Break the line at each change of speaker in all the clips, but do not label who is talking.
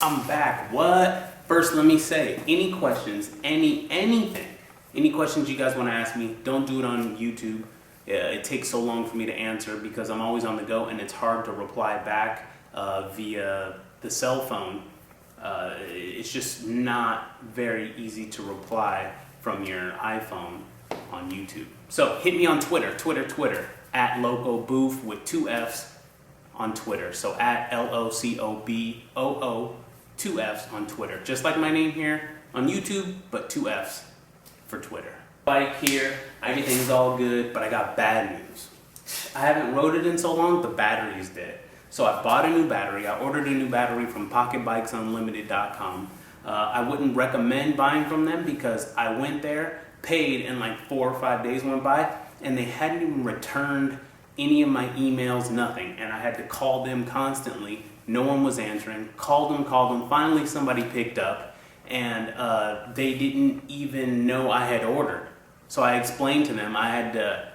I'm back. What? First, let me say, any questions, anything, any questions you guys want to ask me, don't do it on YouTube. It takes so long for me to answer because I'm always on the go and it's hard to reply back via the cell phone. It's just not very easy to reply from your iPhone on YouTube. So hit me on Twitter, at LocoBoof with 2 F's on Twitter. So at LOCOBOO, 2 F's on Twitter. Just like my name here on YouTube, but 2 F's for Twitter. Bike here, everything's all good, but I got bad news. I haven't rode it in so long, the battery is dead. So I bought a new battery. I ordered a new battery from pocketbikesunlimited.com. I wouldn't recommend buying from them because I went there, paid, and like 4 or 5 days went by, and they hadn't even returned any of my emails, nothing. And I had to call them constantly. No one was answering. Called them. Finally, somebody picked up, and they didn't even know I had ordered. So I explained to them. I had to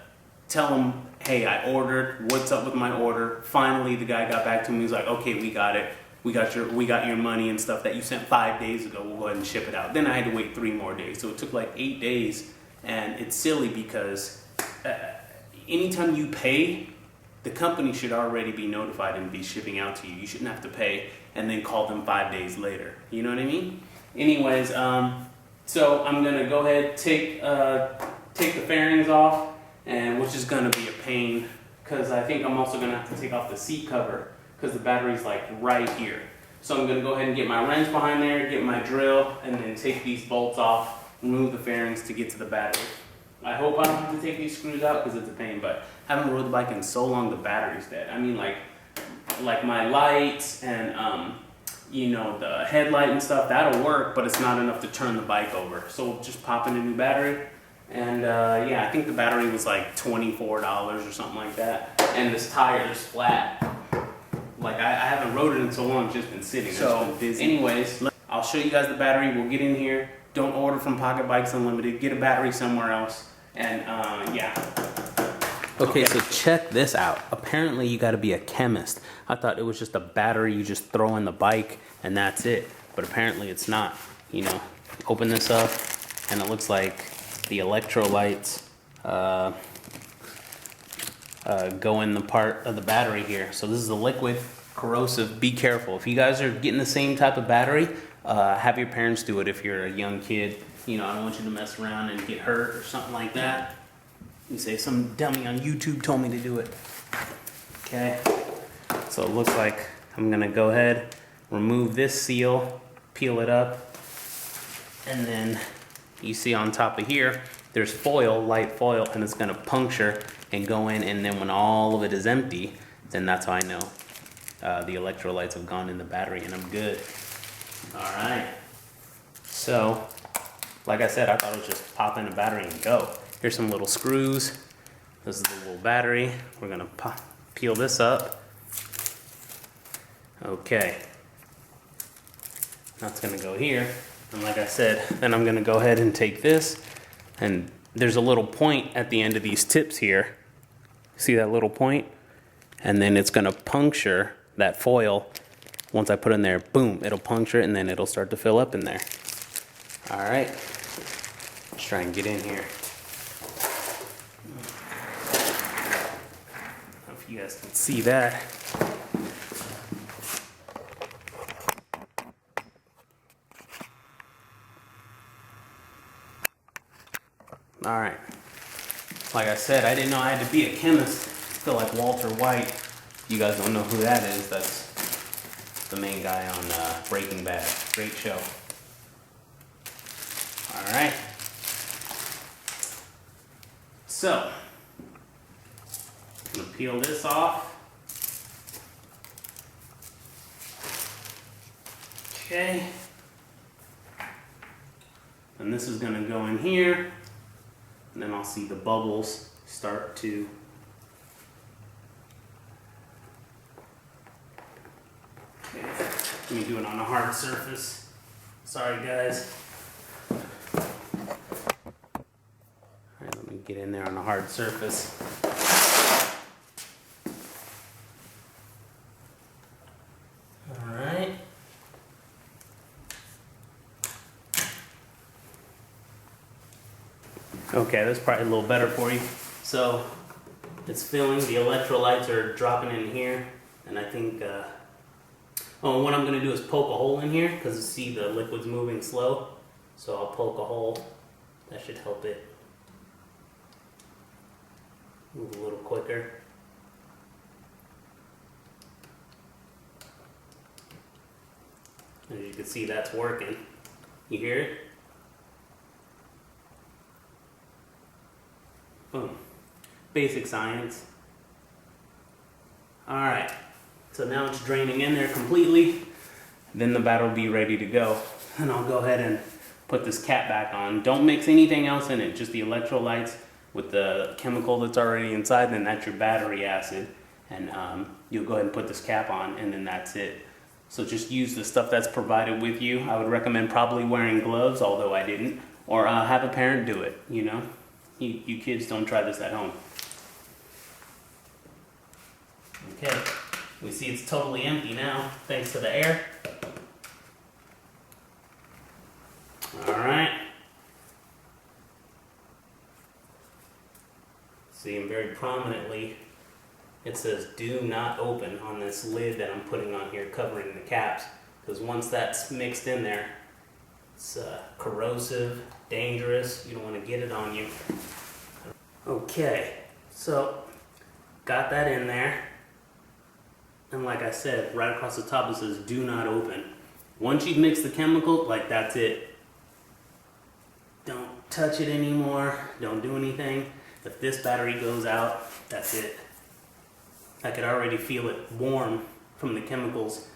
tell them, hey, I ordered. What's up with my order? Finally, the guy got back to me. He's like, okay, we got it. We got your money and stuff that you sent 5 days ago. We'll go ahead and ship it out. Then I had to wait 3 more days. So it took like 8 days, and it's silly because anytime you pay, the company should already be notified and be shipping out to you. You shouldn't have to pay and then call them 5 days later. You know what I mean? Anyways, so I'm gonna go ahead take the fairings off, and which is gonna be a pain because I think I'm also gonna have to take off the seat cover because the battery's like right here. So I'm gonna go ahead and get my wrench behind there, get my drill, and then take these bolts off, remove the fairings to get to the battery. I hope I don't have to take these screws out because it's a pain, but I haven't rode the bike in so long the battery's dead. I mean, like my lights and the headlight and stuff, that'll work, but it's not enough to turn the bike over. So we'll just pop in a new battery, and yeah, I think the battery was like $24 or something like that, and this tire is flat. Like I haven't rode it in so long, it's just been sitting. So been busy. Anyways, I'll show you guys the battery. We'll get in here. Don't order from Pocket Bikes Unlimited. Get a battery somewhere else. And yeah. Okay, so check this out. Apparently you gotta be a chemist. I thought it was just a battery you just throw in the bike and that's it. But apparently it's not. Open this up and it looks like the electrolytes go in the part of the battery here. So this is a liquid, corrosive. Be careful. If you guys are getting the same type of battery, have your parents do it if you're a young kid. I don't want you to mess around and get hurt or something like that. You say some dummy on YouTube told me to do it. Okay, so it looks like I'm gonna go ahead, remove this seal, peel it up, and then you see on top of here, there's foil, light foil, and it's gonna puncture and go in, and then when all of it is empty, then that's how I know the electrolytes have gone in the battery and I'm good. All right, so like I said, I thought it was just pop in a battery and go. Here's some little screws. This is the little battery. We're gonna peel this up. Okay, that's gonna go here. And like I said, then I'm gonna go ahead and take this, and there's a little point at the end of these tips here. See that little point? And then it's gonna puncture that foil. Once I put it in there, boom, it'll puncture it and then it'll start to fill up in there. All right, let's try and get in here. I don't know if you guys can see that. All right, like I said, I didn't know I had to be a chemist. I feel like Walter White. You guys don't know who that is. That's the main guy on Breaking Bad. Great show. All right. So, I'm gonna peel this off. Okay. And this is gonna go in here. And then I'll see the bubbles start to let me do it on a hard surface. Sorry guys. Alright, let me get in there on a hard surface. Alright. Okay, that's probably a little better for you. So it's filling, the electrolytes are dropping in here, and I think, oh, and what I'm gonna do is poke a hole in here, because see the liquid's moving slow. So I'll poke a hole, that should help it move a little quicker. As you can see, that's working. You hear it? Boom. Basic science. Alright, so now it's draining in there completely. Then the batter will be ready to go. And I'll go ahead and put this cap back on. Don't mix anything else in it, just the electrolytes with the chemical that's already inside, then that's your battery acid. And you'll go ahead and put this cap on, and then that's it. So just use the stuff that's provided with you. I would recommend probably wearing gloves, although I didn't, or have a parent do it, you know? You kids don't try this at home. Okay, we see it's totally empty now, thanks to the air. Alright. See, and very prominently, it says do not open on this lid that I'm putting on here covering the caps, because once that's mixed in there, it's corrosive, dangerous, you don't want to get it on you. Okay, so got that in there, and like I said, right across the top it says do not open. Once you've mixed the chemical, like that's it. Don't touch it anymore, don't do anything. If this battery goes out, that's it. I could already feel it warm from the chemicals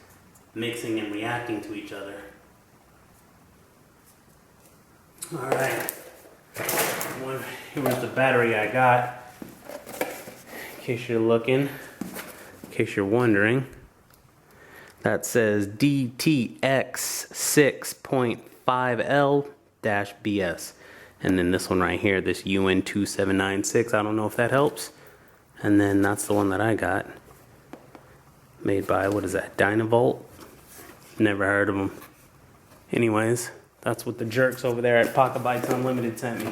mixing and reacting to each other. Alright, here's the battery I got. In case you're looking, in case you're wondering, that says DTX6.5L-BS. And then this one right here, this UN2796, I don't know if that helps. And then that's the one that I got. Made by, what is that, Dynavolt? Never heard of them. Anyways, that's what the jerks over there at Pocket Bites Unlimited sent me.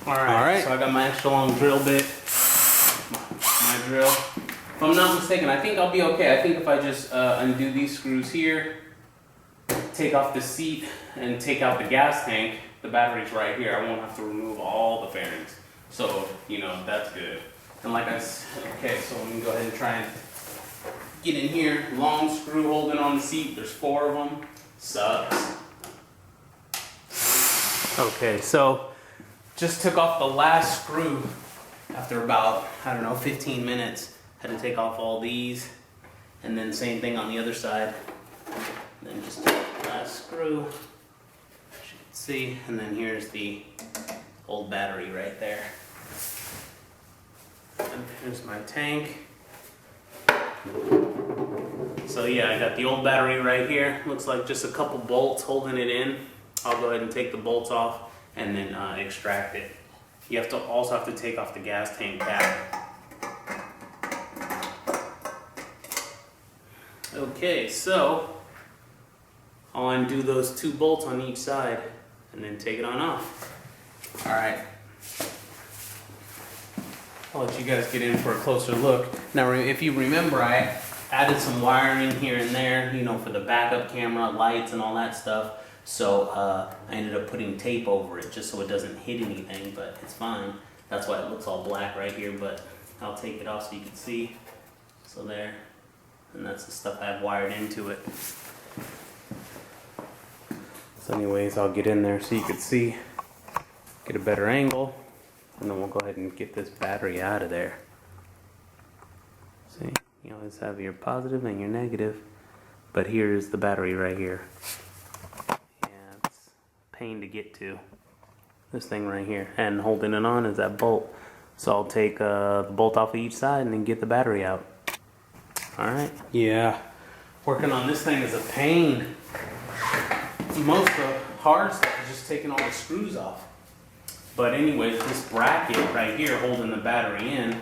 Alright, so I got my extra long drill bit. My drill. If I'm not mistaken, I think I'll be okay. I think if I just undo these screws here, take off the seat, and take out the gas tank, the battery's right here. I won't have to remove all the fairings. So, you know, that's good. And like I said, okay, so let me go ahead and try and get in here. Long screw holding on the seat. There's 4 of them. Sucks. Okay, so just took off the last screw after about, I don't know, 15 minutes. Had to take off all these. And then same thing on the other side. And then just take the last screw. As you can see. And then here's the old battery right there. And here's my tank. So yeah, I got the old battery right here. Looks like just a couple bolts holding it in. I'll go ahead and take the bolts off and then extract it. You also have to take off the gas tank cap. Okay, so I'll undo those 2 bolts on each side and then take it on off. Alright. I'll let you guys get in for a closer look. Now, if you remember, I added some wiring here and there, you know, for the backup camera, lights, and all that stuff. So I ended up putting tape over it just so it doesn't hit anything, but it's fine. That's why it looks all black right here, but I'll take it off so you can see. So there. And that's the stuff I've wired into it. So anyways, I'll get in there so you can see, get a better angle, and then we'll go ahead and get this battery out of there. See, you always have your positive and your negative, but here's the battery right here. Yeah, it's a pain to get to, this thing right here, and holding it on is that bolt. So I'll take the bolt off of each side and then get the battery out. Alright, yeah, working on this thing is a pain. Most of the hard stuff is just taking all the screws off. But anyways, this bracket right here holding the battery in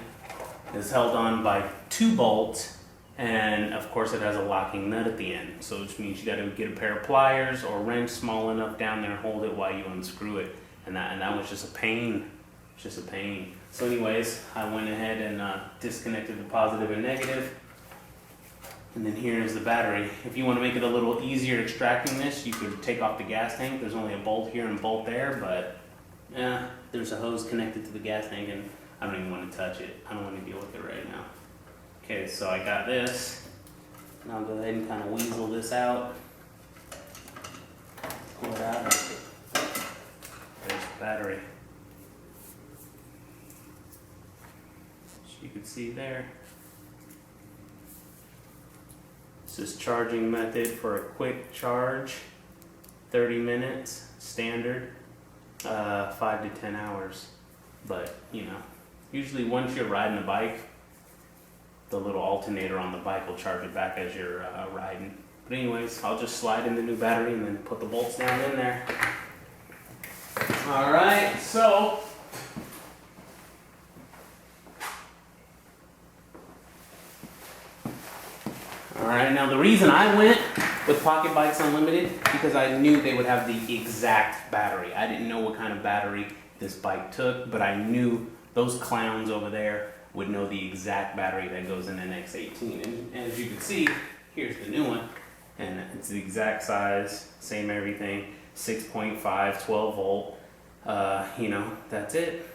is held on by 2 bolts, and of course it has a locking nut at the end. So which means you gotta get a pair of pliers or a wrench small enough down there and hold it while you unscrew it. and that was just a pain. Just a pain. So anyways, I went ahead and disconnected the positive and negative. And then here's the battery. If you want to make it a little easier extracting this, you could take off the gas tank. There's only a bolt here and a bolt there, but yeah, there's a hose connected to the gas tank, and I don't even want to touch it. I don't want to deal with it right now. Okay, so I got this. Now I'll go ahead and kind of weasel this out. Pull it out. There's the battery. You can see there. This is charging method for a quick charge, 30 minutes, standard, 5 to 10 hours. But, you know, usually once you're riding a bike, the little alternator on the bike will charge it back as you're riding. But anyways, I'll just slide in the new battery and then put the bolts down in there. All right, so Alright, now the reason I went with Pocket Bikes Unlimited, because I knew they would have the exact battery. I didn't know what kind of battery this bike took, but I knew those clowns over there would know the exact battery that goes in an X18. And as you can see, here's the new one, and it's the exact size, same everything, 6.5, 12 volt, you know, that's it.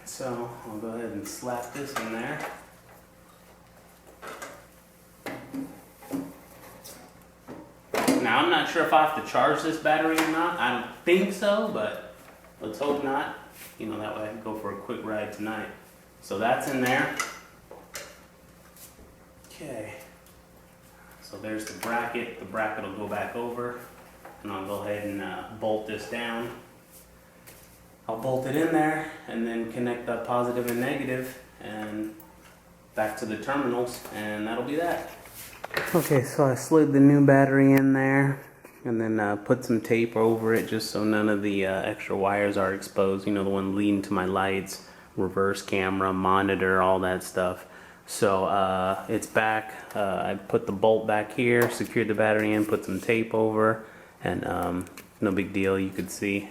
So I'll go ahead and slap this in there. Now I'm not sure if I have to charge this battery or not. I don't think so, but let's hope not. You know, that way I can go for a quick ride tonight. So that's in there. Okay. So there's the bracket. The bracket will go back over, and I'll go ahead and bolt this down. I'll bolt it in there and then connect the positive and negative and back to the terminals, and that'll be that. Okay, so I slid the new battery in there and then put some tape over it just so none of the extra wires are exposed. You know, the one leading to my lights, reverse camera, monitor, all that stuff. So it's back. I put the bolt back here, secured the battery in, put some tape over, and no big deal, you could see.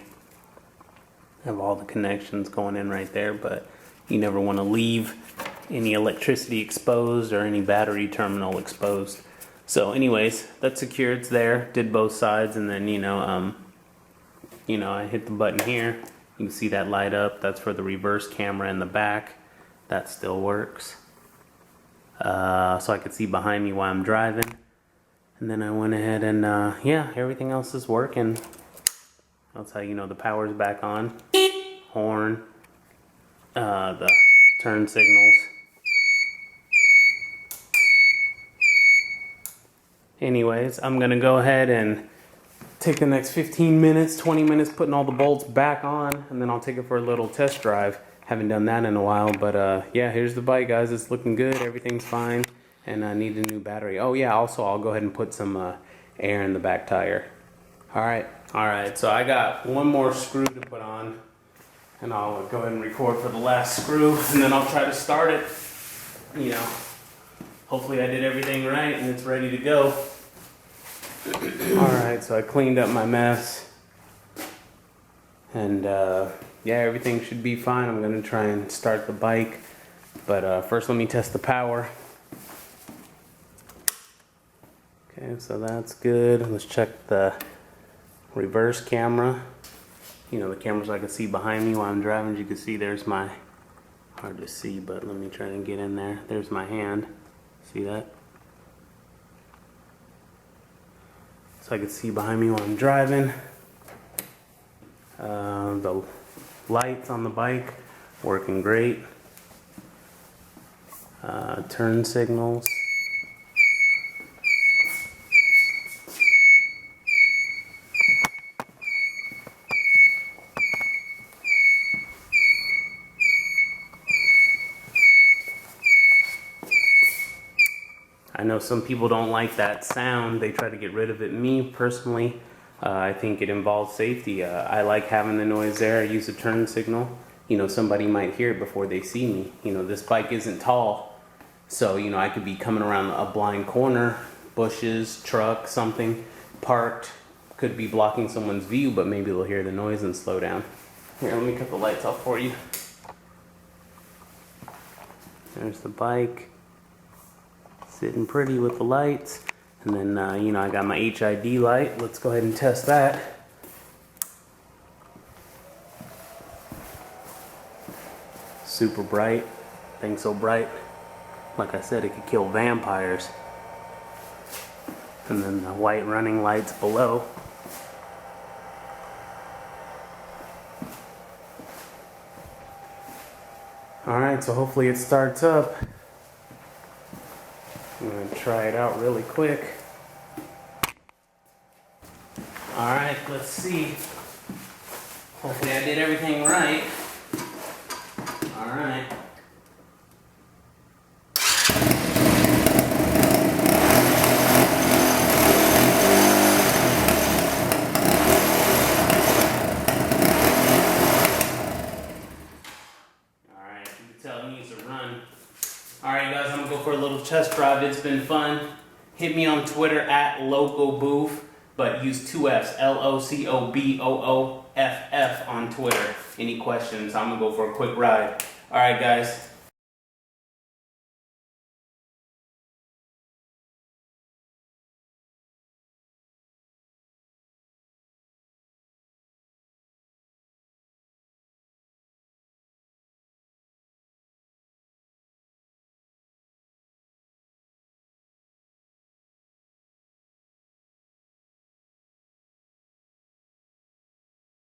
Have all the connections going in right there, but you never want to leave any electricity exposed or any battery terminal exposed. So anyways, that's secure, it's there, did both sides, and then you know, I hit the button here, you can see that light up. That's for the reverse camera in the back. That still works. So I could see behind me while I'm driving. And then I went ahead and yeah, everything else is working. That's how you know the power's back on. Horn, the turn signals. Anyways, I'm gonna go ahead and take the next 15 minutes, 20 minutes putting all the bolts back on, and then I'll take it for a little test drive. Haven't done that in a while, but yeah, here's the bike, guys. It's looking good, everything's fine, and I need a new battery. Oh yeah, also I'll go ahead and put some air in the back tire. Alright, so I got one more screw to put on, and I'll go ahead and record for the last screw, and then I'll try to start it. You know, hopefully I did everything right and it's ready to go. Alright, so I cleaned up my mess, and yeah, everything should be fine. I'm going to try and start the bike, but first let me test the power. Okay, so that's good. Let's check the reverse camera. You know, the camera so I can see behind me while I'm driving. As you can see, there's my, hard to see, but let me try and get in there. There's my hand. See that? So I can see behind me while I'm driving. The lights on the bike working great. Turn signals. I know some people don't like that sound. They try to get rid of it. Me, personally, I think it involves safety. I like having the noise there. I use a turn signal. You know, somebody might hear it before they see me. You know, this bike isn't tall, so, you know, I could be coming around a blind corner, bushes, truck, something, parked, could be blocking someone's view, but maybe they'll hear the noise and slow down. Here, let me cut the lights off for you. There's the bike, sitting pretty with the lights. And then, you know, I got my HID light. Let's go ahead and test that. Super bright. Thing's so bright. Like I said, it could kill vampires. And then the white running lights below. Alright, so hopefully it starts up. I'm going to try it out really quick. Alright, let's see. Hopefully I did everything right. Alright. Alright, you can tell it needs to run. Alright guys, I'm going to go for a little test drive. It's been fun. Hit me on Twitter at LocoBoof, but use 2 Fs, LOCOBOOFF on Twitter. Any questions? I'm going to go for a quick ride. Alright guys.